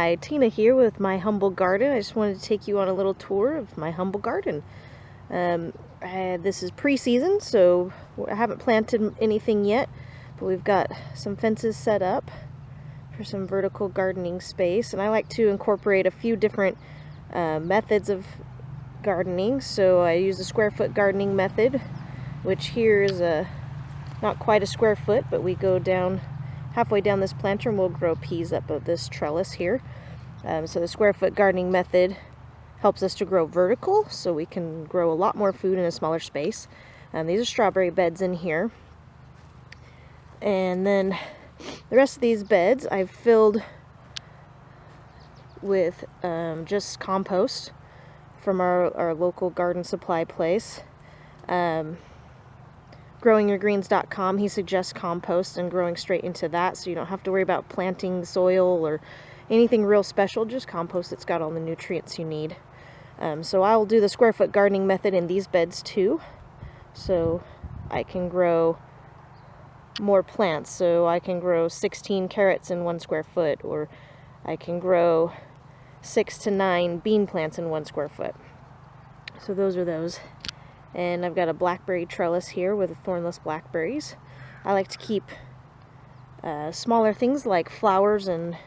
Hi, Tina here with my humble garden. I just wanted to take you on a little tour of my humble garden. This is pre-season, so I haven't planted anything yet, but we've got some fences set up for some vertical gardening space, and I like to incorporate a few different methods of gardening. So I use the square foot gardening method, which here is not quite a square foot, but we go down halfway down this planter and we'll grow peas up of this trellis here. So the square foot gardening method helps us to grow vertical, so we can grow a lot more food in a smaller space. These are strawberry beds in here. And then the rest of these beds I've filled with just compost from our local garden supply place. GrowingYourGreens.com, he suggests compost and growing straight into that, so you don't have to worry about planting soil or anything real special, just compost that's got all the nutrients you need. So I'll do the square foot gardening method in these beds too, so I can grow more plants. So I can grow 16 carrots in 1 square foot, or I can grow 6 to 9 bean plants in 1 square foot. So those are those. And I've got a blackberry trellis here with thornless blackberries. I like to keep smaller things like flowers and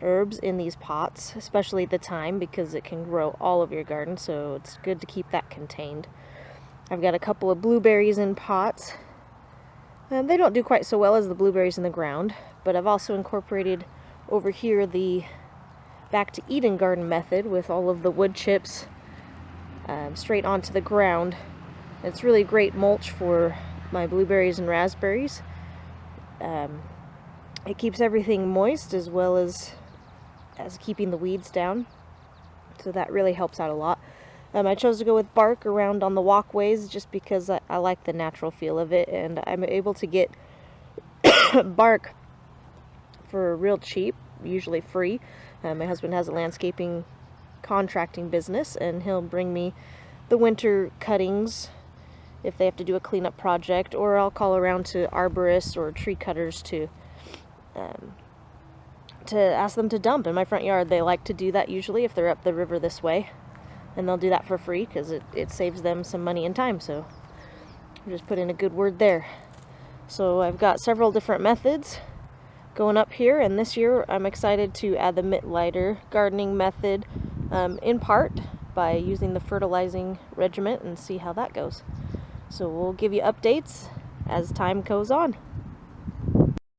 herbs in these pots, especially the thyme, because it can grow all of your garden, so it's good to keep that contained. I've got a couple of blueberries in pots. They don't do quite so well as the blueberries in the ground, but I've also incorporated over here the Back to Eden garden method with all of the wood chips straight onto the ground. It's really great mulch for my blueberries and raspberries. It keeps everything moist as well as keeping the weeds down, so that really helps out a lot. I chose to go with bark around on the walkways just because I like the natural feel of it, and I'm able to get bark for real cheap, usually free. My husband has a landscaping contracting business, and he'll bring me the winter cuttings if they have to do a cleanup project, or I'll call around to arborists or tree cutters to ask them to dump in my front yard. They like to do that usually if they're up the river this way, and they'll do that for free because it saves them some money and time, so I'll just put in a good word there. So I've got several different methods going up here, and this year I'm excited to add the Mittleider gardening method in part by using the fertilizing regimen and see how that goes. So we'll give you updates as time goes on.